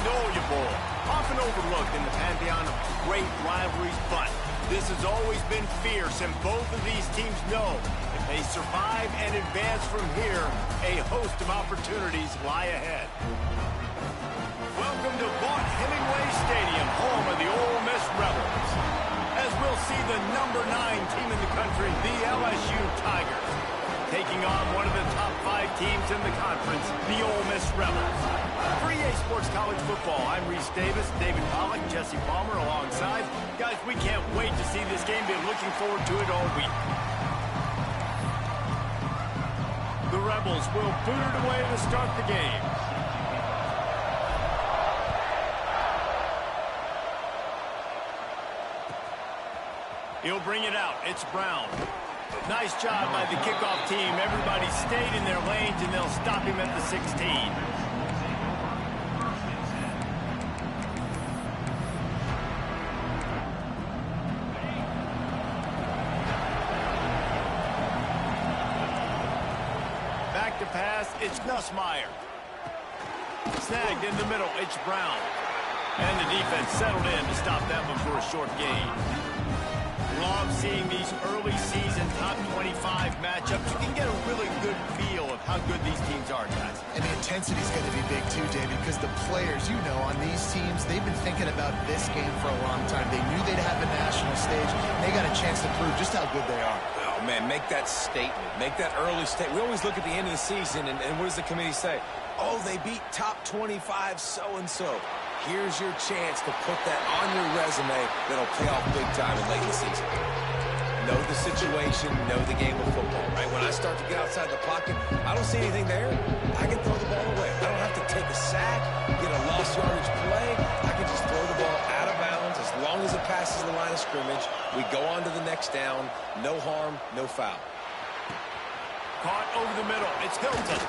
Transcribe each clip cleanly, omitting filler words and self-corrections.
Magnolia Bowl. Often overlooked in the pantheon of great rivalries, but this has always been fierce, and both of these teams know if they survive and advance from here, a host of opportunities lie ahead. Welcome to Vaught Hemingway Stadium, home of the Ole Miss Rebels, as we'll see the #9 team in the country, the LSU Tigers, taking on one of the top 5 teams in the conference, the Ole Miss Rebels. For EA Sports College Football, I'm Reese Davis, David Pollack, Jesse Palmer alongside. Guys, we can't wait to see this game. Been looking forward to it all week. The Rebels will boot it away to start the game. He'll bring it out. It's Brown. Nice job by the kickoff team. Everybody stayed in their lanes, and they'll stop him at the 16. Back to pass. It's Nussmeier. Snagged in the middle. It's Brown. And the defense settled in to stop that one for a short gain. Love seeing these early season top 25 matchups. You can get a really good feel of how good these teams are, guys. And the intensity is going to be big too, David, because the players, you know, on these teams, they've been thinking about this game for a long time. They knew they'd have a national stage. They got a chance to prove just how good they are. Oh, man, make that statement. Make that early statement. We always look at the end of the season, and what does the committee say? Oh, they beat top 25 so-and-so. Here's your chance to put that on your resume that'll pay off big time in late in the season. Know the situation, know the game of football, right? When I start to get outside the pocket, I don't see anything there. I can throw the ball away. I don't have to take a sack, get a lost yardage play. I can just throw the ball out of bounds as long as it passes the line of scrimmage. We go on to the next down. No harm, no foul. Caught over the middle. It's Hilton.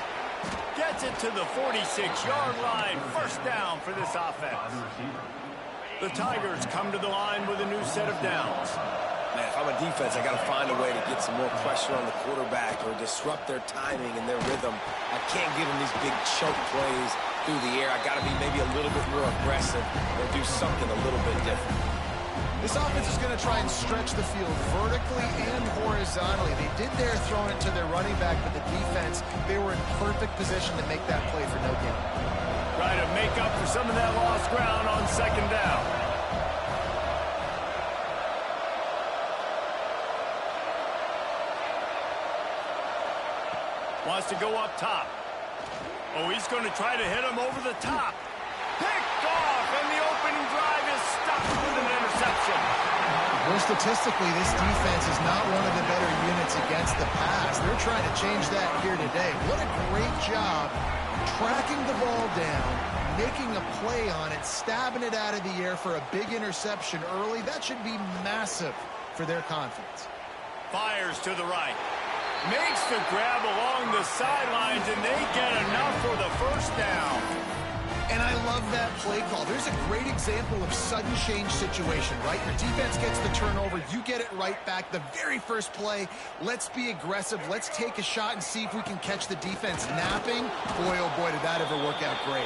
Gets it to the 46-yard line. First down for this offense. The Tigers come to the line with a new set of downs. Man, if I'm a defense, I got to find a way to get some more pressure on the quarterback or disrupt their timing and their rhythm. I can't give them these big choke plays through the air. I got to be maybe a little bit more aggressive or do something a little bit different. This offense is going to try and stretch the field vertically and horizontally. They did their throwing it to their running back, but the defense, they were in perfect position to make that play for no gain. Try to make up for some of that lost ground on second down. Wants to go up top. Oh, he's going to try to hit him over the top. Picked off, and the opening drive is stopped with an interception. Well, statistically, this defense is not one of the better units against the pass. They're trying to change that here today. What a great job tracking the ball down, making a play on it, stabbing it out of the air for a big interception early. That should be massive for their confidence. Fires to the right. Makes the grab along the sidelines, and they get enough for the first down. And I love that play call. There's a great example of sudden change situation, right? Your defense gets the turnover. You get it right back. The very first play, let's be aggressive. Let's take a shot and see if we can catch the defense napping. Boy, oh boy, did that ever work out great.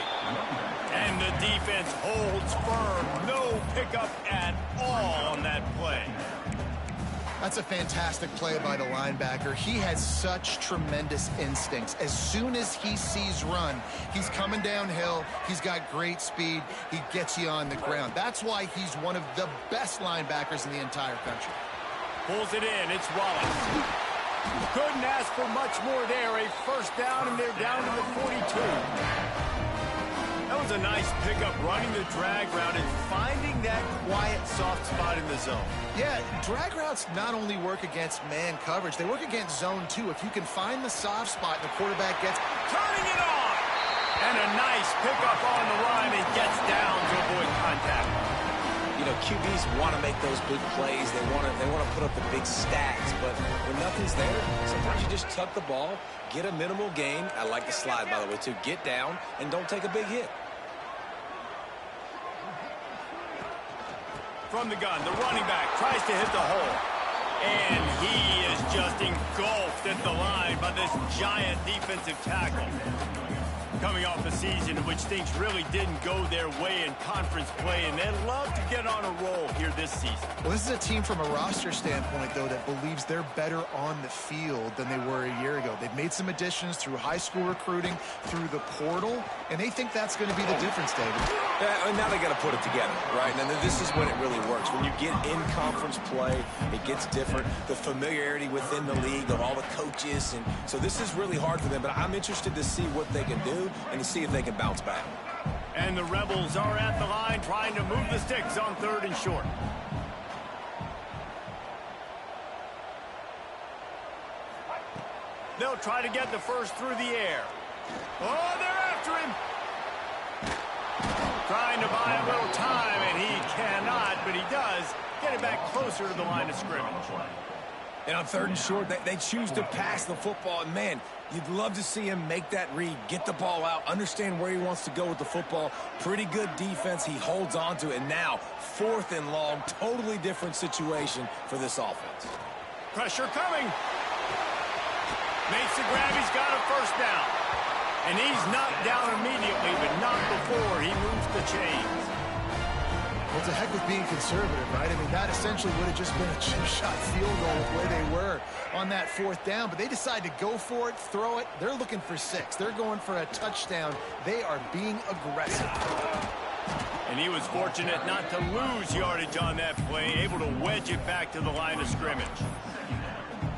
And the defense holds firm. No pickup at all on that play. That's a fantastic play by the linebacker. He has such tremendous instincts. As soon as he sees run, he's coming downhill. He's got great speed. He gets you on the ground. That's why he's one of the best linebackers in the entire country. Pulls it in. It's Wallace. Couldn't ask for much more there. A first down, and they're down to the 42. That was a nice pickup, running the drag route and finding that quiet, soft spot in the zone. Yeah, drag routes not only work against man coverage, they work against zone too. If you can find the soft spot, the quarterback gets turning it on. And a nice pickup on the line and gets down to avoid contact. You know, QBs want to make those big plays. They want to put up the big stats, but when nothing's there, sometimes you just tuck the ball, get a minimal gain. I like the slide, by the way, too. Get down and don't take a big hit. From the gun, the running back tries to hit the hole. And he is just engulfed at the line by this giant defensive tackle. Coming off a season in which things really didn't go their way in conference play, and they'd love to get on a roll here this season. Well, this is a team from a roster standpoint, though, that believes they're better on the field than they were a year ago. They've made some additions through high school recruiting, through the portal, and they think that's going to be the difference, David. Yeah, and now they got to put it together, right? And this is when it really works. When you get in conference play, it gets different. The familiarity within the league of all the coaches, and so this is really hard for them. But I'm interested to see what they can do and to see if they can bounce back. And the Rebels are at the line trying to move the sticks on 3rd and short. They'll try to get the first through the air. Oh, they're after him. Trying to buy a little time, and he cannot, but he does get it back closer to the line of scrimmage. And on 3rd and short, they choose to pass the football. And, man, you'd love to see him make that read, get the ball out, understand where he wants to go with the football. Pretty good defense. He holds on to it. And now, 4th and long, totally different situation for this offense. Pressure coming. Makes the grab. He's got a first down. And he's knocked down immediately, but not before he moves the chains. Well, it's a heck with being conservative, right? I mean, that essentially would have just been a chip-shot field goal with where they were on that 4th down. But they decide to go for it, throw it. They're looking for 6. They're going for a touchdown. They are being aggressive. And he was fortunate not to lose yardage on that play, able to wedge it back to the line of scrimmage.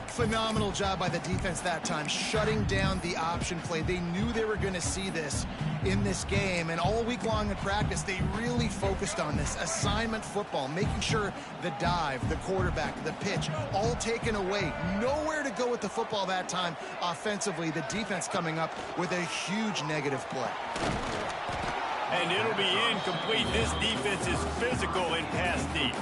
Phenomenal job by the defense that time, shutting down the option play. They knew they were going to see this in this game, and all week long in practice, they really focused on this assignment football, making sure the dive, the quarterback, the pitch, all taken away. Nowhere to go with the football that time offensively. The defense coming up with a huge negative play. And it'll be incomplete. This defense is physical in pass deep.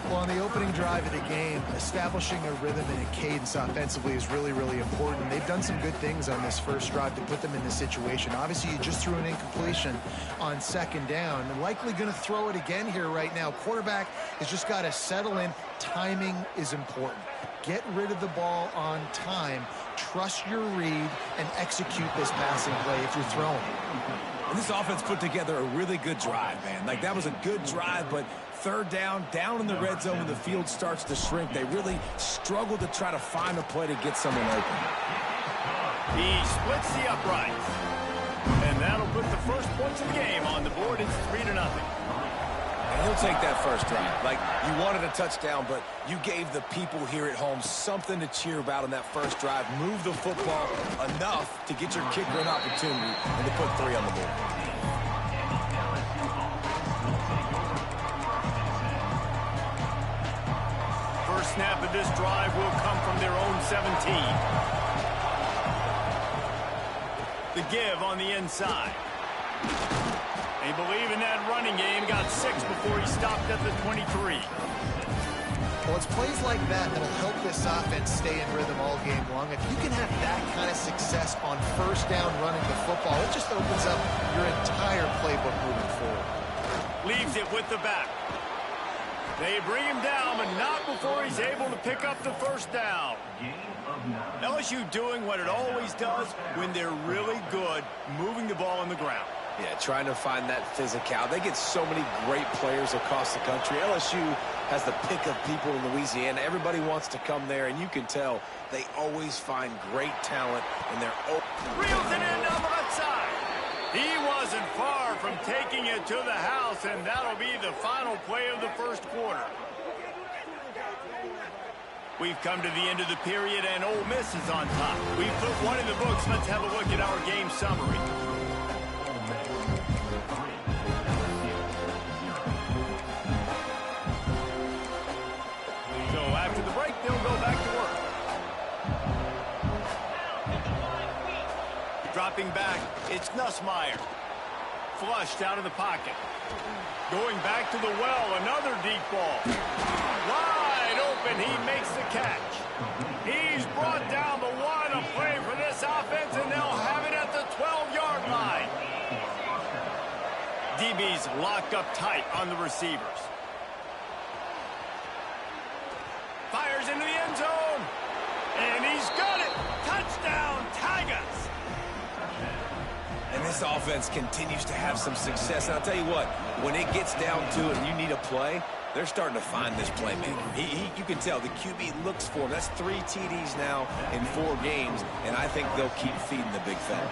Well, on the opening drive of the game, establishing a rhythm and a cadence offensively is really, really important. They've done some good things on this first drive to put them in this situation. Obviously, you just threw an incompletion on 2nd down. And likely going to throw it again here right now. Quarterback has just got to settle in. Timing is important. Get rid of the ball on time. Trust your read and execute this passing play if you're throwing. And this offense put together a really good drive, man. Like, that was a good drive, but 3rd down in the red zone when the field starts to shrink. They really struggle to try to find a play to get someone open. He splits the uprights. And that'll put the first points of the game on the board. It's 3-0. And he'll take that first drive. Like, you wanted a touchdown, but you gave the people here at home something to cheer about in that first drive. Move the football enough to get your kicker an opportunity and to put 3 on the board. First snap of this drive will come from their own 17. The give on the inside. They believe in that running game. Got 6 before he stopped at the 23. Well, it's plays like that that'll help this offense stay in rhythm all game long. If you can have that kind of success on 1st down running the football, it just opens up your entire playbook moving forward. Leaves it with the back. They bring him down, but not before he's able to pick up the first down. LSU doing what it always does when they're really good, moving the ball on the ground. Yeah, trying to find that physical. They get so many great players across the country. LSU has the pick of people in Louisiana. Everybody wants to come there, and you can tell they always find great talent in their own. Reels it in on the left side. He wasn't far from taking it to the house, and that'll be the final play of the first quarter. We've come to the end of the period, and Ole Miss is on top. We've put one in the books. Let's have a look at our game summary. So after the break, they'll go back to work. Dropping back, it's Nussmeier. Flushed out of the pocket. Going back to the well, another deep ball. Wide open, he makes the catch. He's brought down the one, a play for this offense, and they'll have it at the 12-yard line. DB's locked up tight on the receivers. Fires into the end zone. And he's got it. Touchdown, Tigers. And this this offense continues to have some success. And I'll tell you what, when it gets down to it and you need a play, they're starting to find this playmaker. You can tell the QB looks for him. That's 3 TDs now in 4 games, and I think they'll keep feeding the big fella.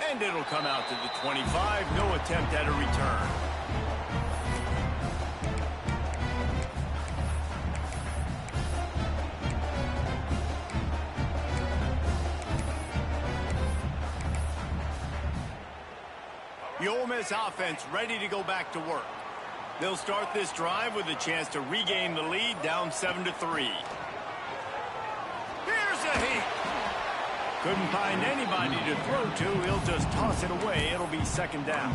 And it'll come out to the 25. No attempt at a return. The Ole Miss offense ready to go back to work. They'll start this drive with a chance to regain the lead, down 7-3. Here's a heat. Couldn't find anybody to throw to. He'll just toss it away. It'll be 2nd down.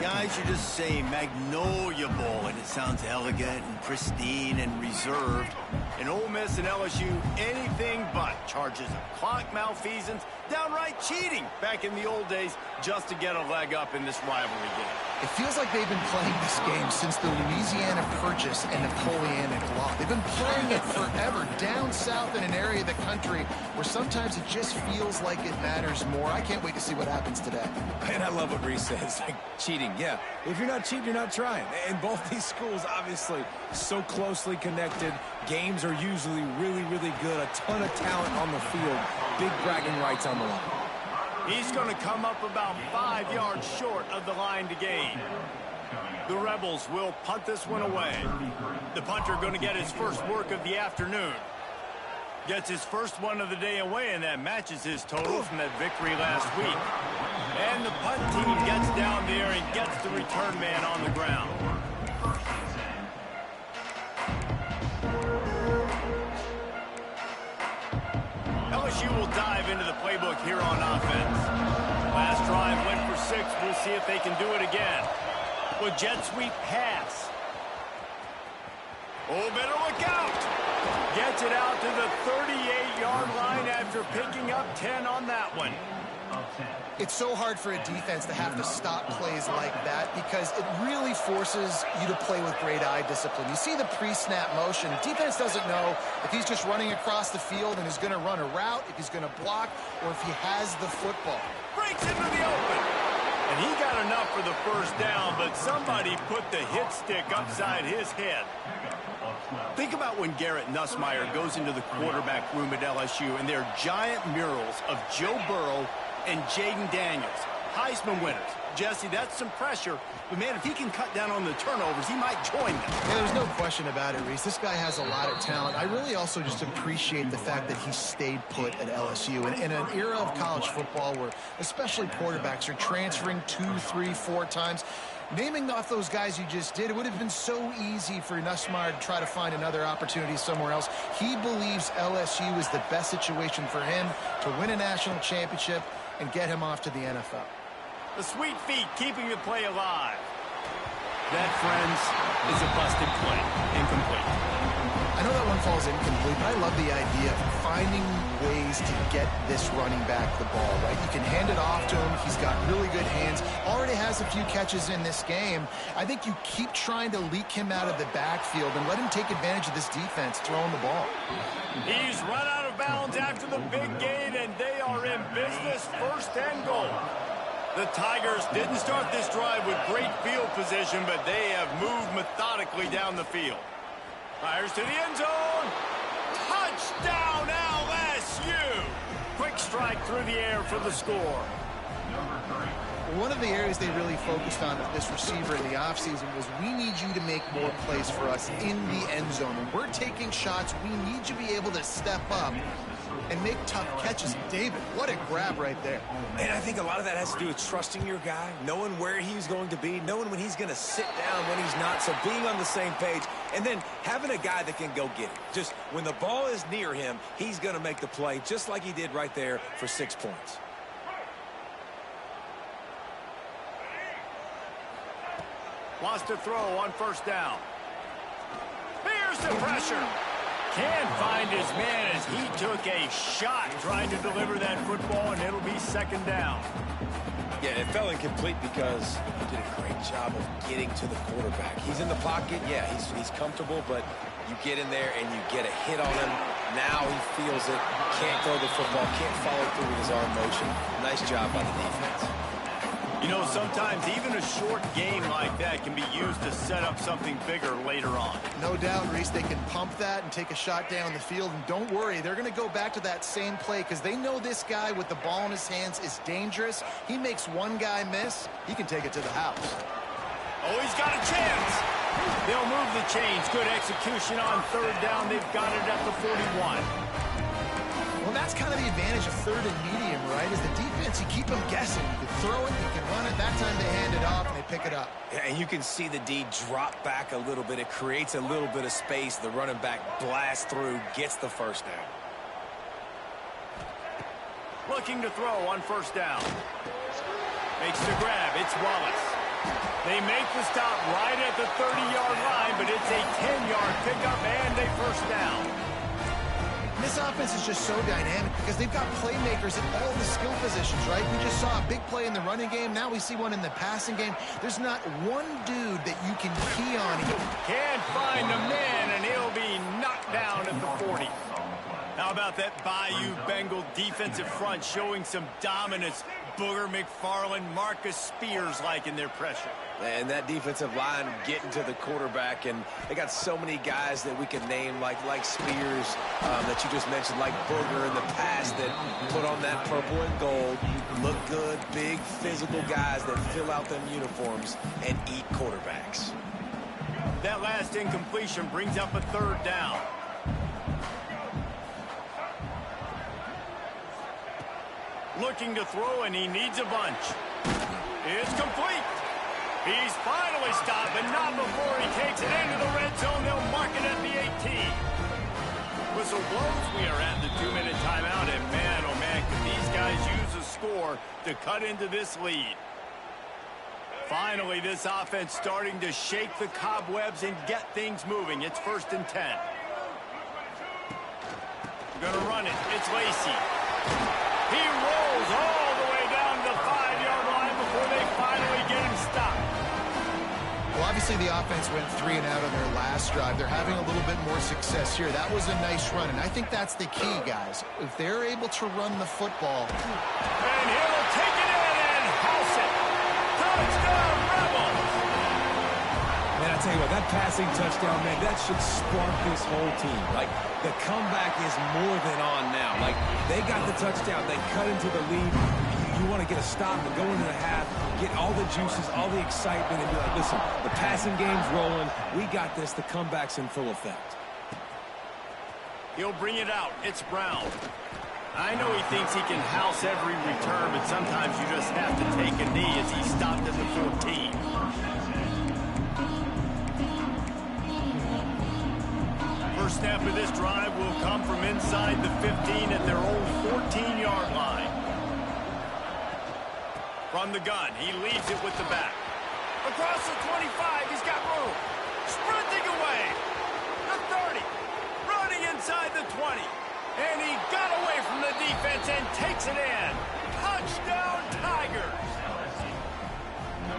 Guys, you just say Magnolia Bowl, and it sounds elegant and pristine and reserved. And Ole Miss and LSU, anything but. Charges of clock malfeasance, downright cheating back in the old days just to get a leg up in this rivalry game. It feels like they've been playing this game since the Louisiana Purchase and Napoleonic Law. They've been playing it forever down south in an area of the country where sometimes it just feels like it matters more. I can't wait to see what happens today. And I love what Reese says, like cheating. Yeah, if you're not cheating, you're not trying. And both these schools, obviously, so closely connected. Games are usually really, really good. A ton of talent on the field. Big bragging rights on the line. He's going to come up about 5 yards short of the line to gain. The Rebels will punt this one away. The punter going to get his first work of the afternoon. Gets his first one of the day away, and that matches his total from that victory last week. And the punt team gets down there and gets the return man on the ground. LSU will dive into the playbook here on offense. Last drive went for 6. We'll see if they can do it again. With jet sweep pass. Oh, better look out. Gets it out to the 38-yard line after picking up 10 on that one. It's so hard for a defense to have to stop plays like that because it really forces you to play with great eye discipline. You see the pre-snap motion. Defense doesn't know if he's just running across the field and is going to run a route, if he's going to block, or if he has the football. Breaks into the open. And he got enough for the first down, but somebody put the hit stick upside his head. Think about when Garrett Nussmeier goes into the quarterback room at LSU, and there are giant murals of Joe Burrow and Jaden Daniels, Heisman winners. Jesse, that's some pressure. But, man, if he can cut down on the turnovers, he might join them. Yeah, there's no question about it, Reese. This guy has a lot of talent. I really also just appreciate the fact that he stayed put at LSU. And in an era of college football where especially quarterbacks are transferring 2, 3, 4 times, naming off those guys you just did, it would have been so easy for Nussmeier to try to find another opportunity somewhere else. He believes LSU is the best situation for him to win a national championship and get him off to the NFL. The sweet feet keeping the play alive. That, friends, is a busted play. Incomplete. I know that one falls incomplete, but I love the idea of finding ways to get this running back the ball, right? You can hand it off to him. He's got really good hands. Already has a few catches in this game. I think you keep trying to leak him out of the backfield and let him take advantage of this defense throwing the ball. He's run out of bounds after the big gain, and they are in business. 1st and goal. The Tigers didn't start this drive with great field position, but they have moved methodically down the field. Fires to the end zone. Touchdown, LSU. Quick strike through the air for the score. One of the areas they really focused on with this receiver in the offseason was we need you to make more plays for us in the end zone. When we're taking shots, we need you to be able to step up and make tough catches. David, what a grab right there. And I think a lot of that has to do with trusting your guy, knowing where he's going to be, knowing when he's going to sit down, when he's not, so being on the same page, and then having a guy that can go get it. Just when the ball is near him, he's going to make the play, just like he did right there for 6 points. Wants to throw on 1st down. Here's the pressure. Can't find his man as he took a shot trying to deliver that football, and it'll be 2nd down. Yeah, it fell incomplete because he did a great job of getting to the quarterback. He's in the pocket, yeah, he's comfortable, but You get in there and you get a hit on him. Now he feels it. Can't throw the football. Can't follow through with his arm motion. Nice job by the defense. You know, sometimes even a short game like that can be used to set up something bigger later on. No doubt, Reese, they can pump that and take a shot down the field. And don't worry, they're going to go back to that same play because they know this guy with the ball in his hands is dangerous. He makes one guy miss, he can take it to the house. Oh, he's got a chance. They'll move the chains. Good execution on third down. They've got it at the 41. Well, that's kind of the advantage of third and medium, right? Is the defense, you keep them guessing. You can throw it, you can run it. That time they hand it off and they pick it up. Yeah, and you can see the D drop back a little bit. It creates a little bit of space. The running back blasts through, gets the first down. Looking to throw on first down. Makes the grab. It's Wallace. They make the stop right at the 30-yard line, but it's a 10-yard pickup and a first down. This offense is just so dynamic because they've got playmakers at all the skill positions, right? We just saw a big play in the running game. Now we see one in the passing game. There's not one dude that you can key on. Can't find the man, and he'll be knocked down at the 40. How about that Bayou Bengal defensive front showing some dominance? Booger McFarland, Marcus Spears-like in their pressure. And that defensive line getting to the quarterback, and they got so many guys that we can name like Spears that you just mentioned, like Booger in the past that put on that purple and gold, look good, big physical guys that fill out them uniforms and eat quarterbacks. That last incompletion brings up a third down. Looking to throw, and he needs a bunch. It's complete. He's finally stopped, but not before he takes it into the red zone. They'll mark it at the 18. Whistle blows. We are at the 2-minute timeout, and man, oh man, could these guys use a score to cut into this lead. Finally, this offense starting to shake the cobwebs and get things moving. It's 1st and 10. Gonna run it. It's Lacy. He rolls all the way down to the 5-yard line before they finally get him stopped. Well, obviously the offense went 3 and out on their last drive. They're having a little bit more success here. That was a nice run, and I think that's the key, guys. If they're able to run the football. And he'll take it in and house it. Touchdown, Rebels! Man, I tell you what, that passing touchdown, man, that should spark this whole team. Like, the comeback is more than on now. Like, they got the touchdown. They cut into the lead. You want to get a stop and go into the half, get all the juices, all the excitement, and be like, listen, the passing game's rolling. We got this. The comeback's in full effect. He'll bring it out. It's Brown. I know he thinks he can house every return, but sometimes you just have to take a knee as he stopped at the 14. First snap of this drive will come from inside the 15 at their own 14-yard line. From the gun, he leaves it with the back. Across the 25, he's got room. Sprinting away. The 30. Running inside the 20. And he got away from the defense and takes it in. Touchdown, Tigers.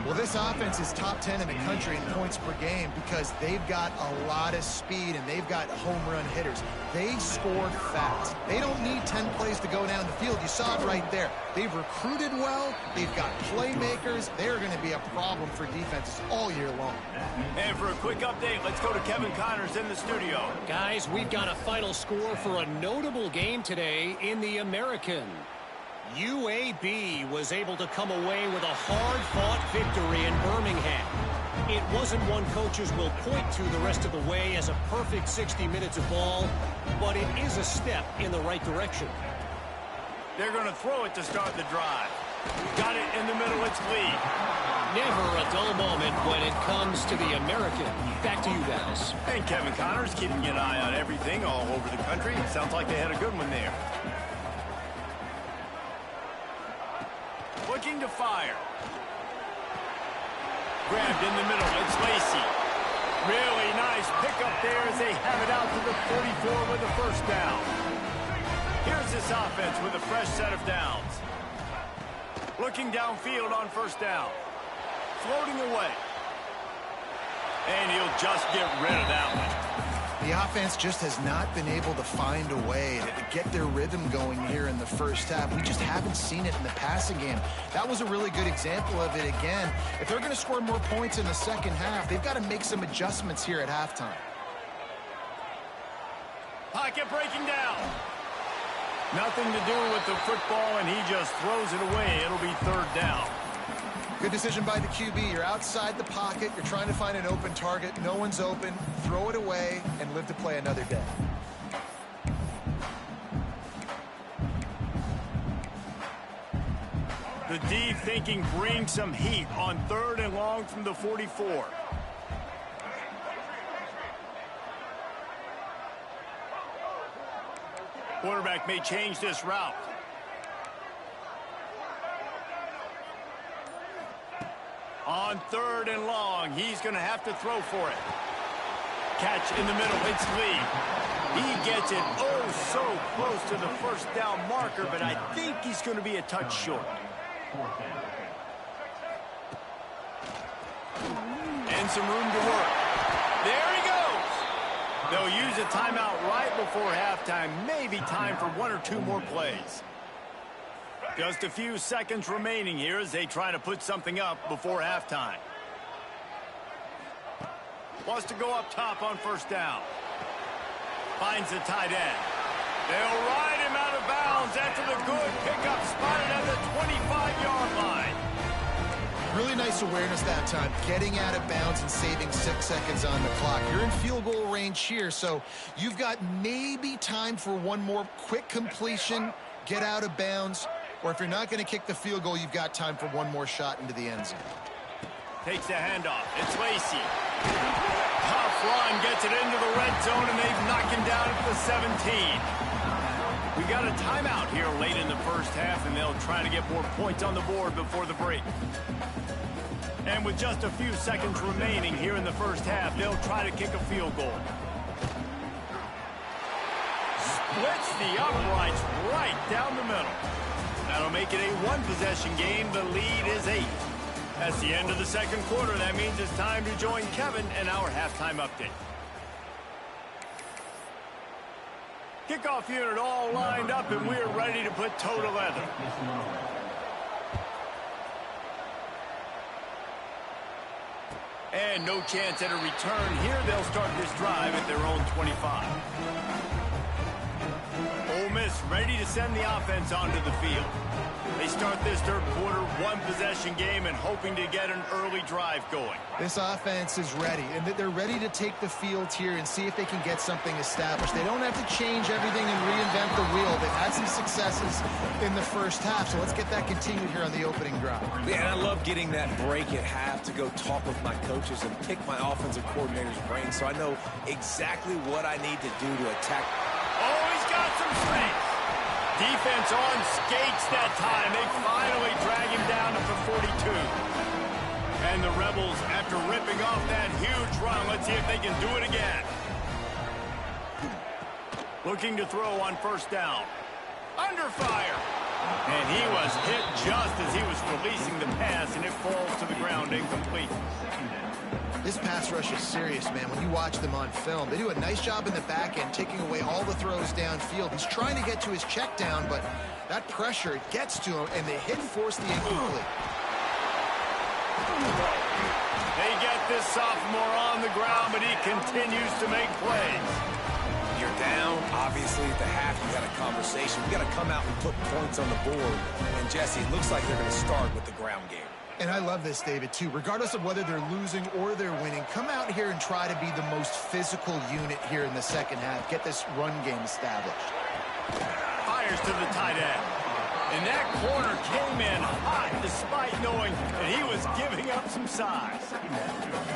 Well, this offense is top 10 in the country in points per game because they've got a lot of speed and they've got home run hitters. They score fast. They don't need 10 plays to go down the field. You saw it right there. They've recruited well. They've got playmakers. They're going to be a problem for defenses all year long. And for a quick update, let's go to Kevin Connors in the studio. Guys, we've got a final score for a notable game today in the American. UAB was able to come away with a hard-fought victory in Birmingham. It wasn't one coaches will point to the rest of the way as a perfect 60 minutes of ball, but it is a step in the right direction. They're going to throw it to start the drive. Got it in the middle, it's Lee. Never a dull moment when it comes to the American. Back to you guys. And Kevin Connors keeping an eye on everything all over the country. Sounds like they had a good one there. Looking to fire. Grabbed in the middle. It's Lacy. Really nice pickup there as they have it out to the 44 with a first down. Here's this offense with a fresh set of downs. Looking downfield on first down. Floating away. And he'll just get rid of that one. The offense just has not been able to find a way to get their rhythm going here in the first half. We just haven't seen it in the passing game. That was a really good example of it again. If they're going to score more points in the second half, they've got to make some adjustments here at halftime. Pocket breaking down. Nothing to do with the football, and he just throws it away. It'll be third down. Good decision by the QB. You're outside the pocket. You're trying to find an open target. No one's open. Throw it away and live to play another day. The deep thinking brings some heat on 3rd and long from the 44. Quarterback may change this route. On 3rd and long, he's going to have to throw for it. Catch in the middle, it's Lee. He gets it oh so close to the first down marker, but I think he's going to be a touch short. And some room to work. There he goes. They'll use a timeout right before halftime. Maybe time for 1 or 2 more plays. Just a few seconds remaining here as they try to put something up before halftime. Wants to go up top on first down. Finds the tight end. They'll ride him out of bounds after the good pickup, spotted at the 25-yard line. Really nice awareness that time, getting out of bounds and saving 6 seconds on the clock. You're in field goal range here, so you've got maybe time for one more quick completion, get out of bounds, or if you're not going to kick the field goal, you've got time for one more shot into the end zone. Takes the handoff. It's Lacy. Tough run, gets it into the red zone, and they've knocked him down at the 17. We got a timeout here late in the first half, and they'll try to get more points on the board before the break. And with just a few seconds remaining here in the first half, they'll try to kick a field goal. Splits the uprights right down the middle. That'll make it a one-possession game. The lead is 8. That's the end of the second quarter. That means it's time to join Kevin and our halftime update. Kickoff unit all lined up, and we're ready to put toe to leather. And no chance at a return here. They'll start this drive at their own 25. Ole Miss ready to send the offense onto the field. They start this third quarter one-possession game and hoping to get an early drive going. This offense is ready, and they're ready to take the field here and see if they can get something established. They don't have to change everything and reinvent the wheel. They've had some successes in the first half, so let's get that continued here on the opening drive. Yeah, and I love getting that break at half to go talk with my coaches and pick my offensive coordinator's brain so I know exactly what I need to do to attack. Oh, he's got some strength. Defense on skates that time. They finally drag him down at the 42. And the Rebels, after ripping off that huge run, let's see if they can do it again. Looking to throw on first down. Under fire. And he was hit just as he was releasing the pass, and it falls to the ground incomplete. This pass rush is serious, man. When you watch them on film, they do a nice job in the back end, taking away all the throws downfield. He's trying to get to his check down, but that pressure gets to him, and the hit forced the incomplete. They get this sophomore on the ground, but he continues to make plays. You're down, obviously, at the half. You got a conversation. We got to come out and put points on the board. And, Jesse, it looks like they're going to start with the ground game. And I love this, David, too. Regardless of whether they're losing or they're winning, come out here and try to be the most physical unit here in the second half. Get this run game established. Fires to the tight end. And that corner came in hot despite knowing that he was giving up some size.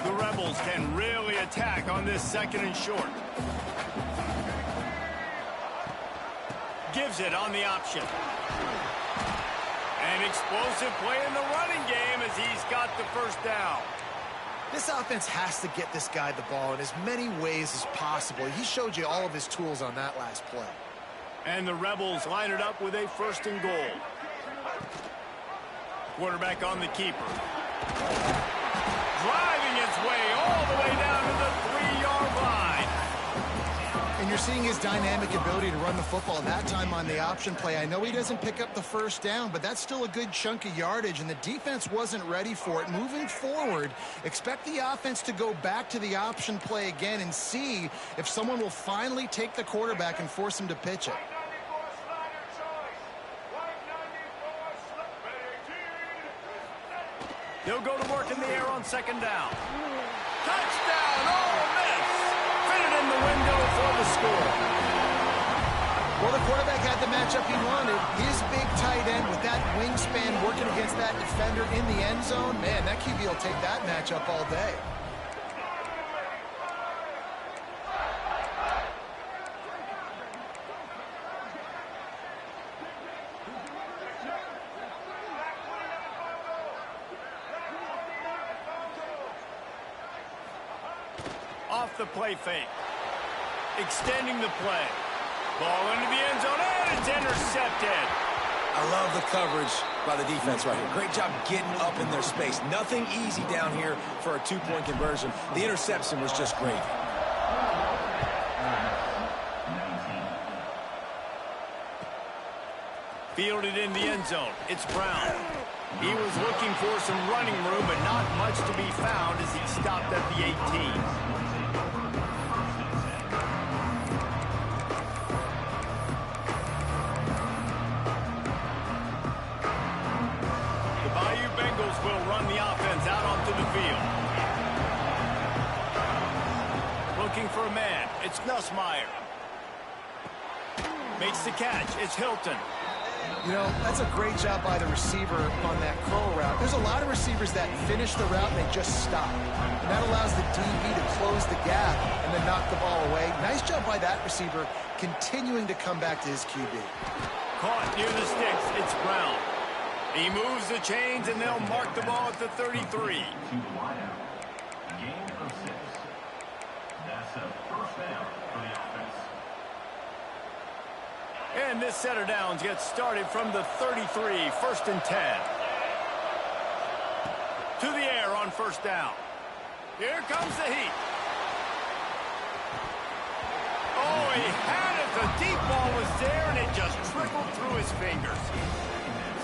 The Rebels can really attack on this second and short. Gives it on the option. An explosive play in the running game as he's got the first down. This offense has to get this guy the ball in as many ways as possible. He showed you all of his tools on that last play. And the Rebels line it up with a first and goal. Quarterback on the keeper. Driving its way all the way down to the 3-yard line. you're seeing his dynamic ability to run the football, that time on the option play. I know he doesn't pick up the first down, but that's still a good chunk of yardage, and the defense wasn't ready for it. Moving forward, expect the offense to go back to the option play again and see if someone will finally take the quarterback and force him to pitch it. He'll go to work in the air on second down. Touchdown, Ole Miss! Fit it in the window for the score. Well, the quarterback had the matchup he wanted. His big tight end with that wingspan working against that defender in the end zone. Man, that QB will take that matchup all day. Off the play fake. Extending the play. Ball into the end zone, and it's intercepted. I love the coverage by the defense right here. Great job getting up in their space. Nothing easy down here for a two-point conversion. The interception was just great. Fielded in the end zone. It's Brown. He was looking for some running room, but not much to be found as he stopped at the 18. Will run the offense out onto the field. Looking for a man. It's Nussmeier. Makes the catch. It's Hilton. You know, that's a great job by the receiver on that curl route. There's a lot of receivers that finish the route and they just stop. And that allows the DB to close the gap and then knock the ball away. Nice job by that receiver continuing to come back to his QB. Caught near the sticks. It's Brown. He moves the chains, and they'll mark the ball at the 33. To the wideout. Game of 6. That's a first down for the offense. And this set of downs gets started from the 33, 1st and 10. To the air on first down. Here comes the heat. Oh, he had it. The deep ball was there, and it just trickled through his fingers.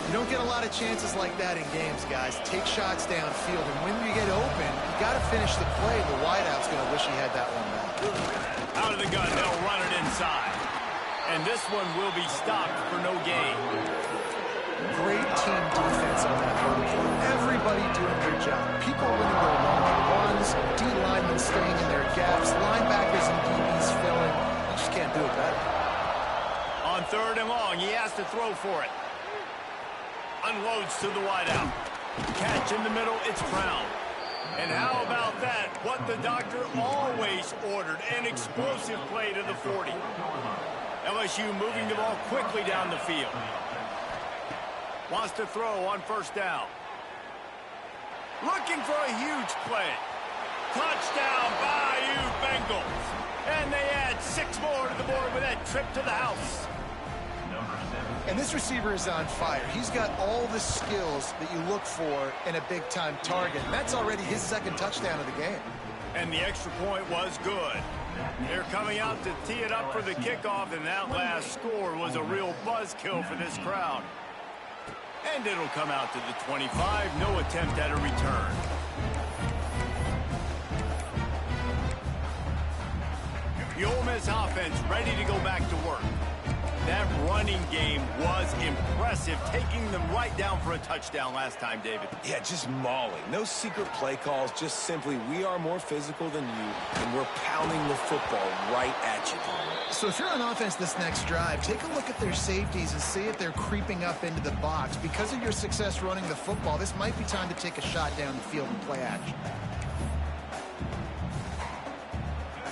You don't get a lot of chances like that in games, guys. Take shots downfield, and when you get open, you got to finish the play. The wideout's going to wish he had that one back. Out of the gun, they'll run it inside. And this one will be stopped for no gain. Great team defense on that vertical. Everybody doing their job. People winning their one-on-ones, D linemen staying in their gaps, linebackers and DBs filling. You just can't do it better. On 3rd and long, he has to throw for it. Unloads to the wideout. Catch in the middle, it's Brown. And how about that? What the doctor always ordered, an explosive play to the 40. LSU moving the ball quickly down the field. Wants to throw on first down. Looking for a huge play. Touchdown, Bayou Bengals. And they add 6 more to the board with that trip to the house. And this receiver is on fire. He's got all the skills that you look for in a big-time target. And that's already his 2nd touchdown of the game. And the extra point was good. They're coming out to tee it up for the kickoff, and that last score was a real buzzkill for this crowd. And it'll come out to the 25. No attempt at a return. The Ole Miss offense ready to go back to work. That running game was impressive, taking them right down for a touchdown last time, David. Yeah, just mauling. No secret play calls, just simply we are more physical than you, and we're pounding the football right at you. So if you're on offense this next drive, take a look at their safeties and see if they're creeping up into the box. Because of your success running the football, this might be time to take a shot down the field and play action.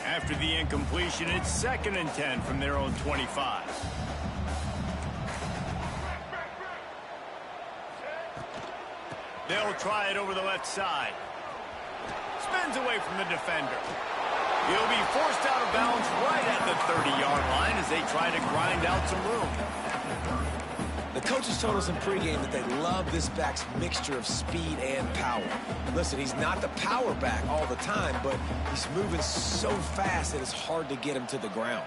After the incompletion, it's 2nd and 10 from their own 25. They'll try it over the left side. Spins away from the defender. He'll be forced out of bounds right at the 30-yard line as they try to grind out some room. The coaches told us in pregame that they love this back's mixture of speed and power. Listen, he's not the power back all the time, but he's moving so fast that it's hard to get him to the ground.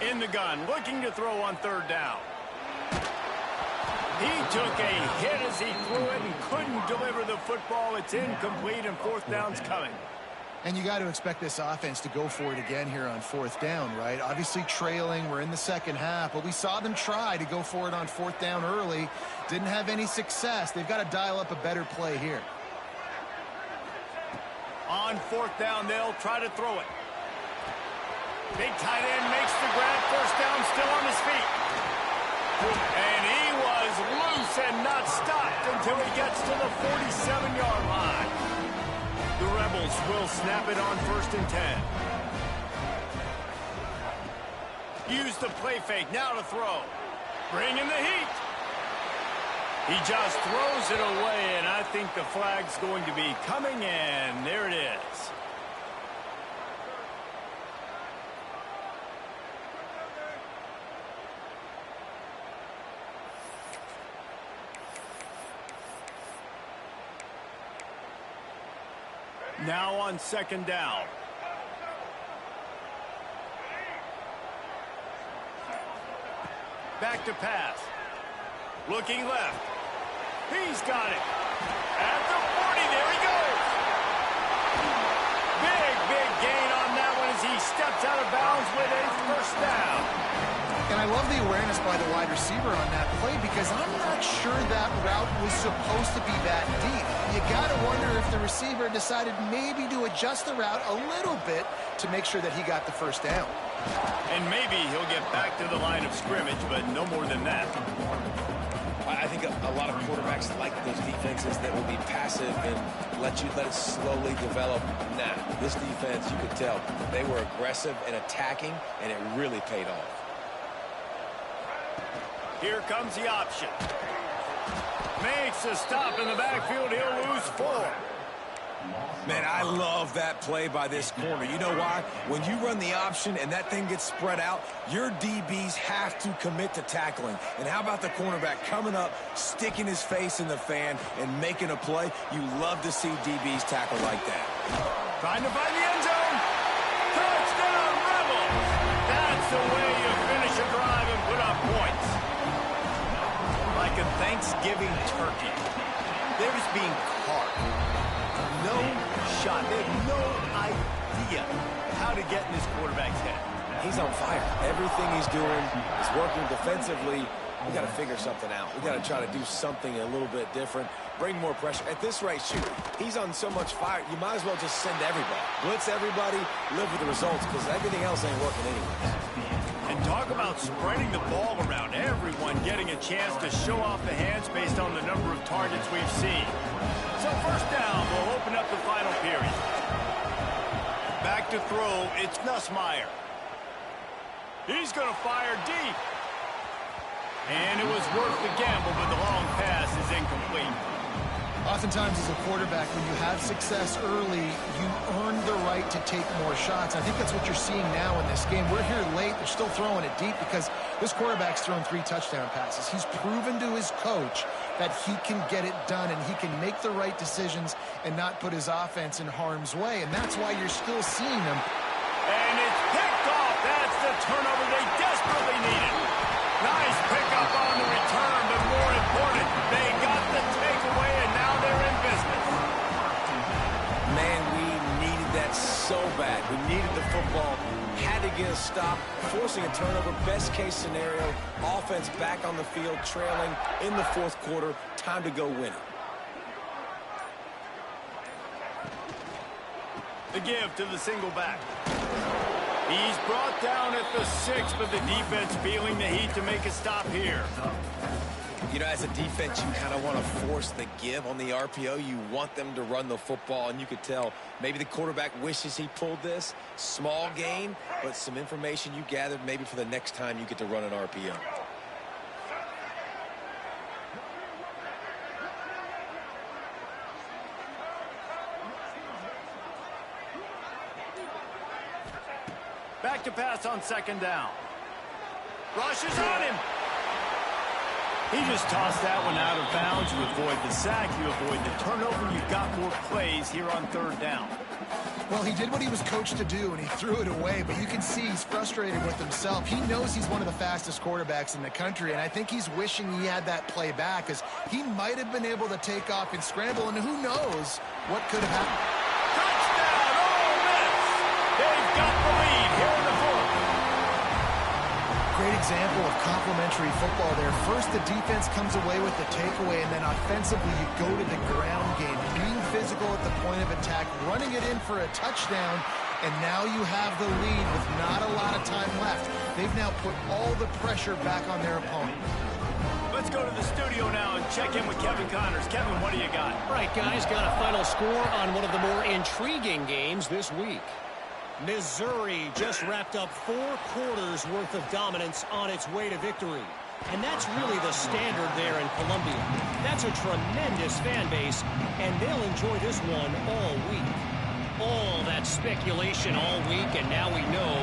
In the gun, looking to throw on third down. He took a hit as he threw it and couldn't deliver the football. It's incomplete, and fourth down's coming. And you got to expect this offense to go for it again here on fourth down, right? Obviously trailing. We're in the second half, but we saw them try to go for it on fourth down early. Didn't have any success. They've got to dial up a better play here. On fourth down, they'll try to throw it. Big tight end makes the grab. First down, still on his feet. And he was loose and not stopped until he gets to the 47-yard line. The Rebels will snap it on 1st and 10. Use the play fake now to throw. Bring in the heat. He just throws it away, and I think the flag's going to be coming in. There it is. Now on 2nd down. Back to pass. Looking left. He's got it. At the 40, there he goes. Big gain on that one as he steps out of bounds with a first down. And I love the awareness by the wide receiver on that play because I'm not sure that route was supposed to be that deep. You got to wonder if the receiver decided maybe to adjust the route a little bit to make sure that he got the first down. And maybe he'll get back to the line of scrimmage, but no more than that. I think a lot of quarterbacks like those defenses that will be passive and let it slowly develop. Nah, this defense, you could tell, they were aggressive and attacking, and it really paid off. Here comes the option. Makes a stop in the backfield. He'll lose 4. Man, I love that play by this corner. You know why? When you run the option and that thing gets spread out, your DBs have to commit to tackling. And how about the cornerback coming up, sticking his face in the fan, and making a play? You love to see DBs tackle like that. Trying to find the end zone. Touchdown, Rebels! That's the way you finish a drive and put up points. Like a Thanksgiving turkey. They're just being carved. No shot. They have no idea how to get in this quarterback's head. He's on fire. Everything he's doing is working defensively. We got to figure something out. We got to try to do something a little bit different. Bring more pressure. At this rate, shoot, he's on so much fire, you might as well just send everybody. Blitz everybody, live with the results, because everything else ain't working anyways. And talk about spreading the ball around. Everyone getting a chance to show off the hands based on the number of targets we've seen. So first down will open up the final period. Back to throw, it's Nussmeier. He's going to fire deep. And it was worth the gamble, but the long pass is incomplete. Oftentimes as a quarterback, when you have success early, you earn the right to take more shots. I think that's what you're seeing now in this game. We're here late. They're still throwing it deep because this quarterback's thrown 3 touchdown passes. He's proven to his coach that he can get it done and he can make the right decisions and not put his offense in harm's way. And that's why you're still seeing them. And it's picked off. That's the turnover they desperately needed. Nice pickup on the return, but more important, they got the takeaway, and now they're in business. Man, we needed that so bad. We needed the football, had to get a stop, forcing a turnover. Best case scenario, offense back on the field, trailing in the 4th quarter. Time to go win it. The give to the single back. He's brought down at the 6, but the defense feeling the heat to make a stop here. You know, as a defense, you kind of want to force the give on the RPO. You want them to run the football, and you could tell maybe the quarterback wishes he pulled this. Small gain, but some information you gathered maybe for the next time you get to run an RPO. Back to pass on 2nd down. Rushes on him. He just tossed that one out of bounds. You avoid the sack, you avoid the turnover. You've got more plays here on third down. Well, he did what he was coached to do, and he threw it away, but you can see he's frustrated with himself. He knows he's one of the fastest quarterbacks in the country, and I think he's wishing he had that play back, because he might have been able to take off and scramble, and who knows what could have happened. Touchdown, Ole Miss! They've got the lead here in the fourth. Great example of complementary football there. First, the defense comes away with the takeaway, and then offensively, you go to the ground game, being physical at the point of attack, running it in for a touchdown, and now you have the lead with not a lot of time left. They've now put all the pressure back on their opponent. Let's go to the studio now and check in with Kevin Connors. Kevin, what do you got? All right, guys, got a final score on one of the more intriguing games this week. Missouri just wrapped up 4 quarters worth of dominance on its way to victory. And that's really the standard there in Columbia. That's a tremendous fan base, and they'll enjoy this one all week. All that speculation all week, and now we know.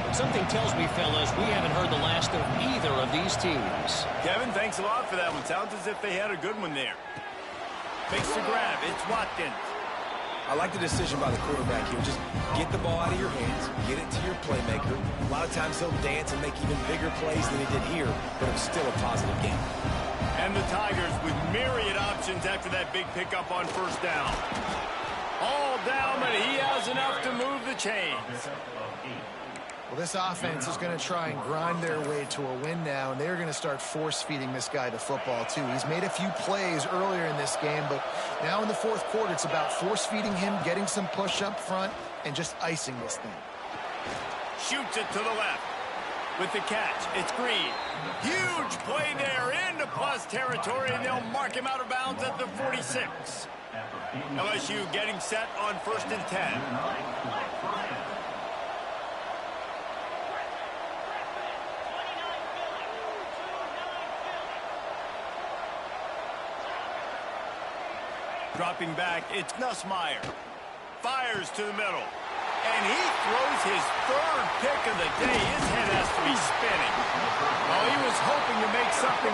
But something tells me, fellas, we haven't heard the last of either of these teams. Kevin, thanks a lot for that one. Sounds as if they had a good one there. Makes the grab. It's Watkins. I like the decision by the quarterback here. Just get the ball out of your hands, get it to your playmaker. A lot of times he'll dance and make even bigger plays than he did here, but it was still a positive game. And the Tigers with myriad options after that big pickup on first down. All down, but he has enough to move the chains. Well, this offense is going to try and grind their way to a win now, and they're going to start force-feeding this guy the football, too. He's made a few plays earlier in this game, but now in the fourth quarter, it's about force-feeding him, getting some push up front, and just icing this thing. Shoots it to the left. With the catch, it's Green. Huge play there into plus territory, and they'll mark him out of bounds at the 46. LSU getting set on 1st and 10. Dropping back, it's Nussmeier. Fires to the middle. And he throws his 3rd pick of the day. His head has to be spinning. Oh, he was hoping to make something.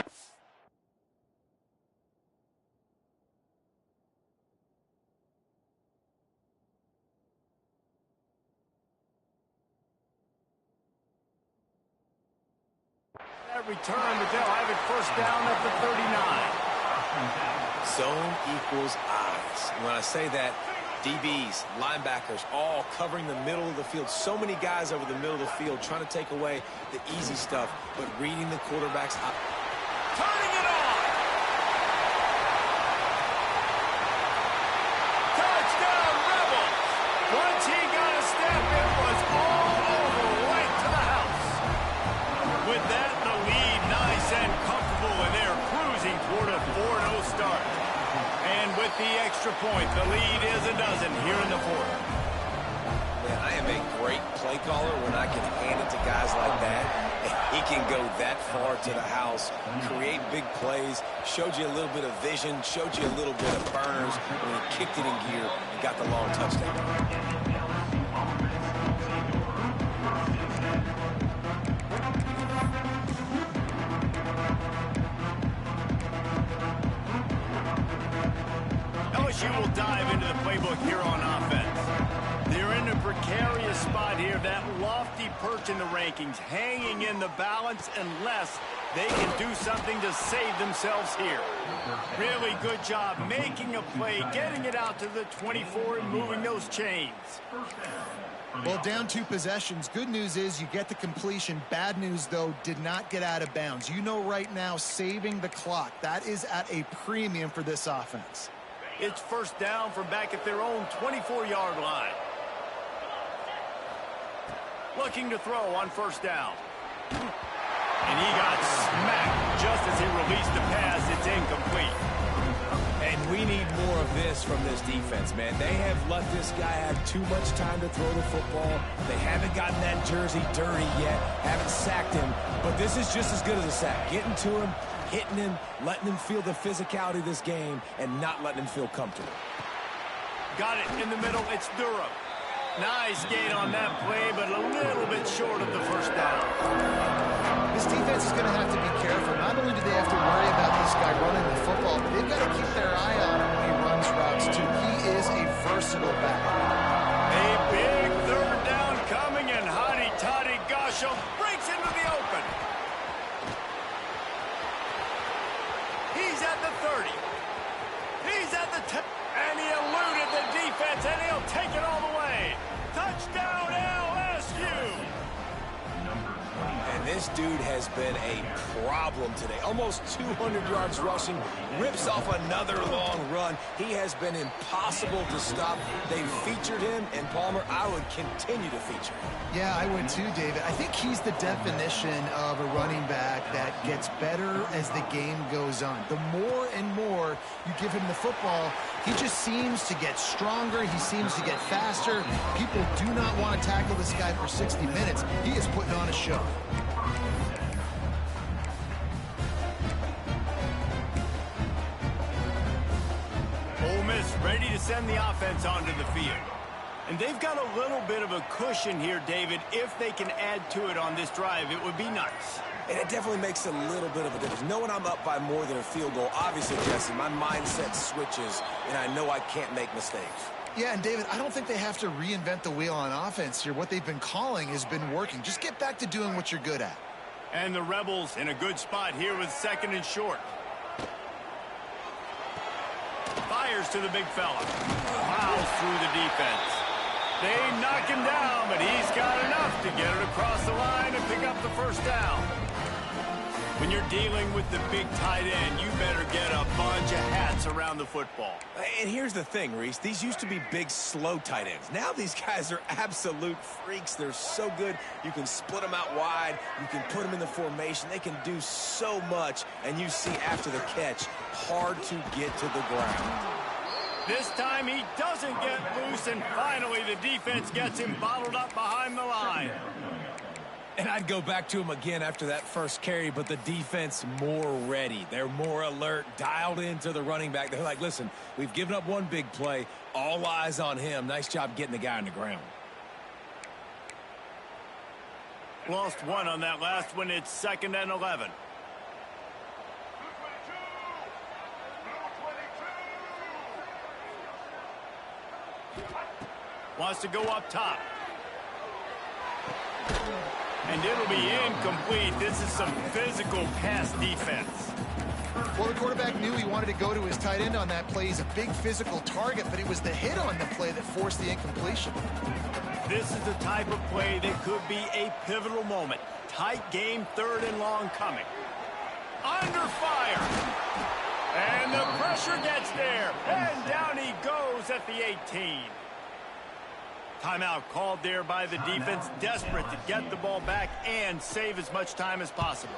That return, but they'll have it first down at the 39. Zone equals eyes. When I say that, DBs, linebackers, all covering the middle of the field. So many guys over the middle of the field trying to take away the easy stuff, but reading the quarterback's eye. Turning it on! Touchdown, Rebels! Once he got a step, it was all over, right to the house. With that, the lead nice and comfortable, and they're cruising toward a 4-0 start. And with the extra point, the lead is a dozen here in the fourth. Man, I am a great play caller when I can hand it to guys like that. And he can go that far to the house, create big plays, showed you a little bit of vision, showed you a little bit of burners when he kicked it in gear and got the long touchdown. LSU will dive into the playbook here on offense. They're in a precarious spot here, that lofty perch in the rankings, hanging in the balance unless they can do something to save themselves here. Really good job making a play, getting it out to the 24 and moving those chains. Well, down 2 possessions. Good news is you get the completion. Bad news, though, did not get out of bounds. You know right now, saving the clock, that is at a premium for this offense. It's first down from back at their own 24-yard line. Looking to throw on first down. And he got smacked just as he released the pass. It's incomplete. And we need more of this from this defense, man. They have let this guy have too much time to throw the football. They haven't gotten that jersey dirty yet, haven't sacked him. But this is just as good as a sack. Getting to him, hitting him, letting him feel the physicality of this game, and not letting him feel comfortable. Got it in the middle. It's Durham. Nice gain on that play, but a little bit short of the first down. This defense is going to have to be careful. Not only do they have to worry about this guy running the football, but they've got to keep their eye on him when he runs routes, too. He is a versatile back. A big third down coming, and Toddy Gosho breaks into the open. He's at the 30. He's at the 10. And he eluded the defense, and he'll take it all the way. Touchdown, LSU! And this dude has been a problem today. Almost 200 yards rushing, rips off another long run. He has been impossible to stop. They've featured him, and Palmer, I would continue to feature him. Yeah, I would too, David. I think he's the definition of a running back that gets better as the game goes on. The more and more you give him the football, he just seems to get stronger. He seems to get faster. People do not want to tackle this guy for 60 minutes. He is putting on a show. Ole Miss ready to send the offense onto the field. And they've got a little bit of a cushion here, David. If they can add to it on this drive, it would be nice. And it definitely makes a little bit of a difference. Knowing I'm up by more than a field goal, obviously, Jesse, my mindset switches, and I know I can't make mistakes. Yeah, and David, I don't think they have to reinvent the wheel on offense here. What they've been calling has been working. Just get back to doing what you're good at. And the Rebels in a good spot here with 2nd and short. Fires to the big fella. Plows through the defense. They knock him down, but he's got enough to get it across the line and pick up the first down. When you're dealing with the big tight end, you better get a bunch of hats around the football. And here's the thing, Reese. These used to be big, slow tight ends. Now these guys are absolute freaks. They're so good. You can split them out wide. You can put them in the formation. They can do so much. And you see after the catch, hard to get to the ground. This time he doesn't get loose, and finally the defense gets him bottled up behind the line. And I'd go back to him again after that first carry, but the defense more ready. They're more alert, dialed into the running back. They're like, listen, we've given up one big play. All eyes on him. Nice job getting the guy on the ground. Lost one on that last one. It's 2nd and 11. Wants to go up top. And it'll be incomplete. This is some physical pass defense. Well, the quarterback knew he wanted to go to his tight end on that play. He's a big physical target, but it was the hit on the play that forced the incompletion. This is the type of play that could be a pivotal moment. Tight game, 3rd and long coming. Under fire. And the pressure gets there. And down he goes at the 18. Timeout called there by the defense, desperate to get the ball back and save as much time as possible.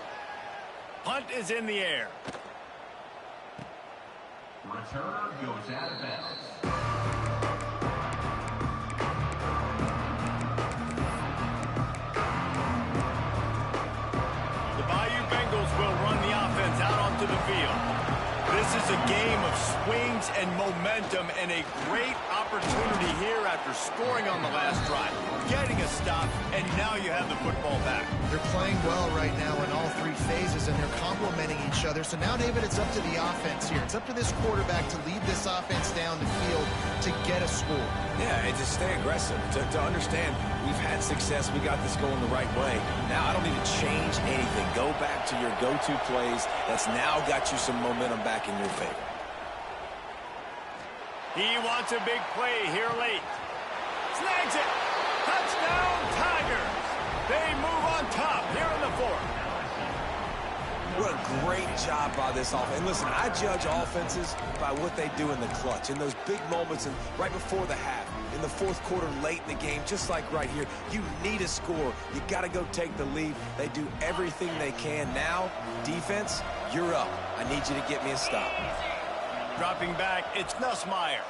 Punt is in the air. Return goes out of bounds. The Bayou Bengals will run the offense out onto the field. This is a game of swings and momentum, and a great opportunity here after scoring on the last drive, getting a stop, and now you have the football back. They're playing well right now in all 3 phases, and they're complementing each other. So now, David, it's up to the offense here. It's up to this quarterback to lead this offense down the field to get a score. Yeah, and to stay aggressive, to understand we've had success, we got this going the right way. Now I don't need to change anything. Go back to your go-to plays. That's now got you some momentum back in your favor. He wants a big play here late. Snags it. Touchdown, Tigers. They move on top here in the 4th. What a great job by this offense. And listen, I judge offenses by what they do in the clutch, in those big moments and right before the half, in the 4th quarter, late in the game, just like right here. You need a score. You got to go take the lead. They do everything they can. Now, defense, you're up. I need you to get me a stop. Dropping back, it's Nussmeier.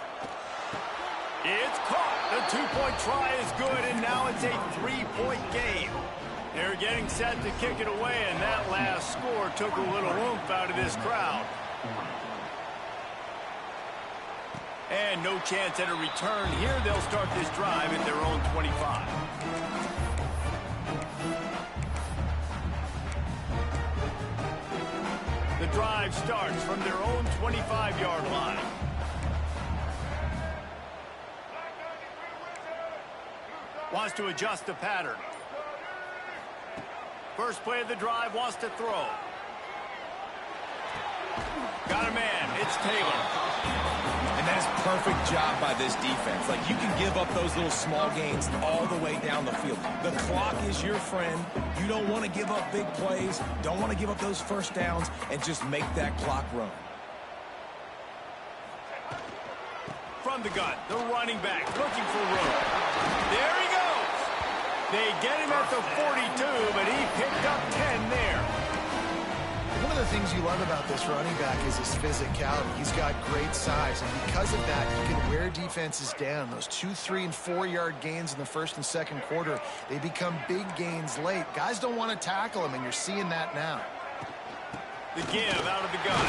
It's caught. The 2-point try is good, and now it's a 3-point game. They're getting set to kick it away, and that last score took a little oomph out of this crowd. And no chance at a return here. They'll start this drive at their own 25. The drive starts from their own 25-yard line. Wants to adjust the pattern. First play of the drive, wants to throw. Got a man. It's Taylor. And that's perfect job by this defense. Like, you can give up those little small gains all the way down the field. The clock is your friend. You don't want to give up big plays. Don't want to give up those first downs, and just make that clock run. From the gun, the running back looking for room. There he goes. They get him at the 42, but he picked up 10 there. One of the things you love about this running back is his physicality. He's got great size, and because of that, he can wear defenses down. Those 2-, 3-, and 4-yard gains in the first and second quarter, they become big gains late. Guys don't want to tackle him, and you're seeing that now. The give out of the gun.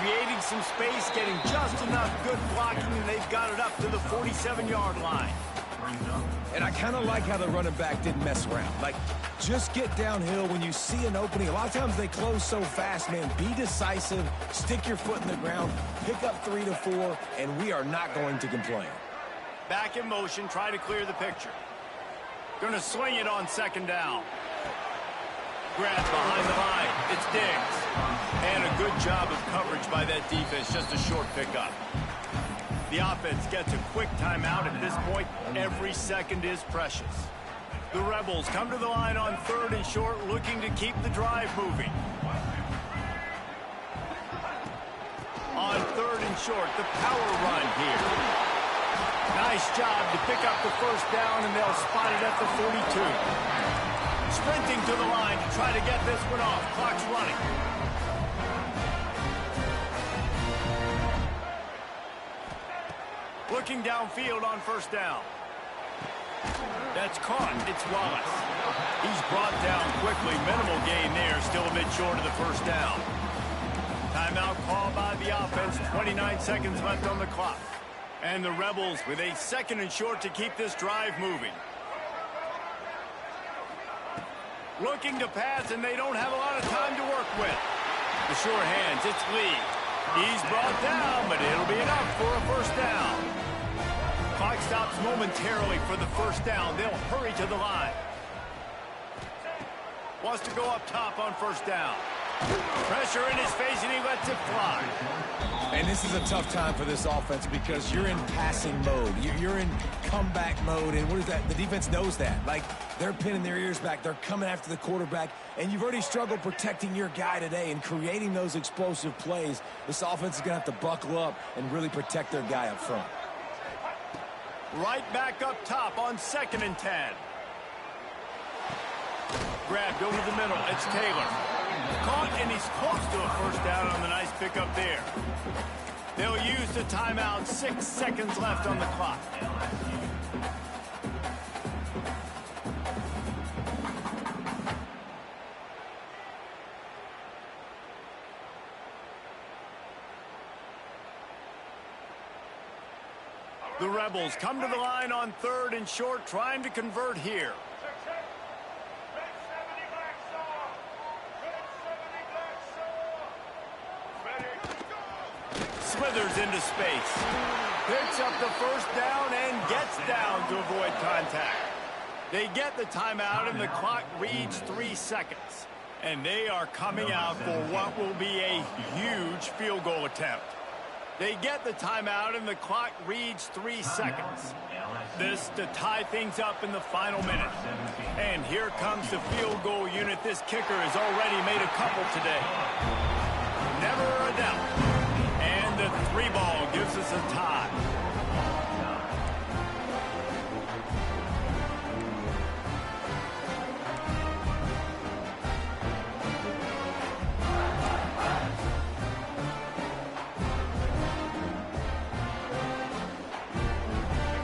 Creating some space, getting just enough good blocking, and they've got it up to the 47-yard line. And I kind of like how the running back didn't mess around. Like, just get downhill when you see an opening. A lot of times they close so fast, man. Be decisive, stick your foot in the ground, pick up 3 to 4, and we are not going to complain. Back in motion, try to clear the picture. Going to swing it on second down. Grab behind the line. It's Diggs. And a good job of coverage by that defense. Just a short pickup. The offense gets a quick timeout. At this point, every second is precious. The Rebels come to the line on 3rd and short, looking to keep the drive moving. On 3rd and short, the power run here. Nice job to pick up the first down, and they'll spot it at the 42. Sprinting to the line to try to get this one off. Clock's running. Looking downfield on first down. That's caught. It's Wallace. He's brought down quickly. Minimal gain there. Still a bit short of the first down. Timeout called by the offense. 29 seconds left on the clock. And the Rebels with a 2nd and short to keep this drive moving. Looking to pass, and they don't have a lot of time to work with. The sure hands. It's Lee. He's brought down, but it'll be enough for a first down. Clock stops momentarily for the first down. They'll hurry to the line. Wants to go up top on first down. Pressure in his face, and he lets it fly. And this is a tough time for this offense because you're in passing mode. You're in comeback mode, and what is that? The defense knows that. Like, they're pinning their ears back. They're coming after the quarterback, and you've already struggled protecting your guy today and creating those explosive plays. This offense is going to have to buckle up and really protect their guy up front. Right back up top on 2nd and 10. Grabbed over the middle. It's Taylor. Caught, and he's close to a first down on the nice pickup there. They'll use the timeout. 6 seconds left on the clock. The Rebels come to the line on 3rd and short, trying to convert here. Slithers into space. Picks up the first down and gets down to avoid contact. They get the timeout, and the clock reads 3 seconds. And they are coming out for what will be a huge field goal attempt. They get the timeout, and the clock reads 3 seconds. This to tie things up in the final minute. And here comes the field goal unit. This kicker has already made a couple today. Never a doubt. And the 3-ball gives us a tie.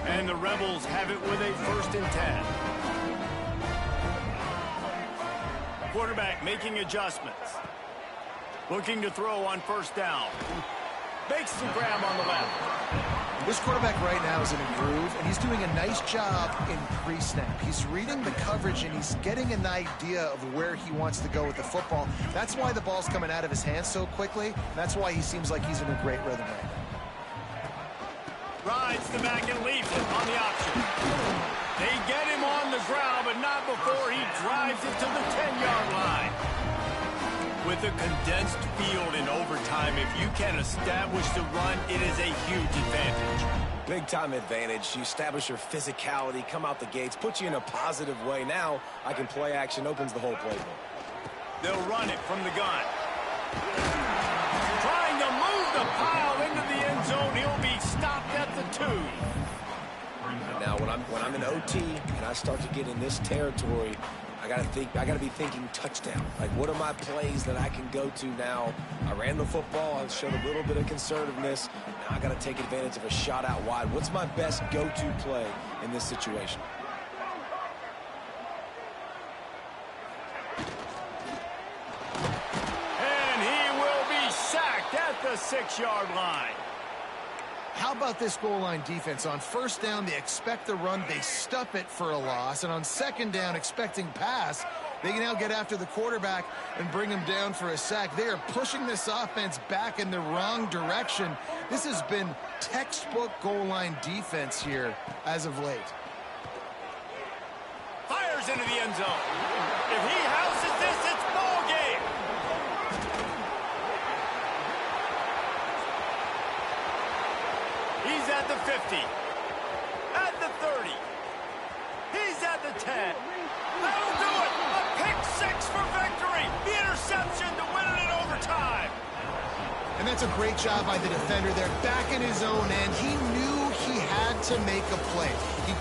And the Rebels have it with a 1st and 10. Quarterback making adjustments. Looking to throw on first down. Makes the grab on the left. This quarterback right now is in a groove, and he's doing a nice job in pre-snap. He's reading the coverage, and he's getting an idea of where he wants to go with the football. That's why the ball's coming out of his hands so quickly. That's why he seems like he's in a great rhythm right now. Rides the back and leaves it on the option. They get him on the ground, but not before he drives it to the 10-yard line. With a condensed field in overtime, if you can establish the run, it is a huge advantage. Big-time advantage. You establish your physicality, come out the gates, put you in a positive way. Now I can play action, opens the whole playbook. They'll run it from the gun. Trying to move the pile into the end zone. He'll be stopped at the 2. Now, when I'm in OT and I start to get in this territory, I gotta be thinking touchdown. Like, what are my plays that I can go to now? I ran the football. I showed a little bit of conservativeness. Now I gotta take advantage of a shot out wide. What's my best go-to play in this situation? And he will be sacked at the 6-yard line. How about this goal line defense? On first down, they expect the run. They stuff it for a loss. And on second down, expecting pass, they can now get after the quarterback and bring him down for a sack. They are pushing this offense back in the wrong direction. This has been textbook goal line defense here as of late. Fires into the end zone. If he houses this, it's ball game. He's at the 50, at the 30, he's at the 10. That'll do it. A pick 6 for victory. The interception to win it in overtime. And that's a great job by the defender there, back in his own end. He knew he had to make a play. He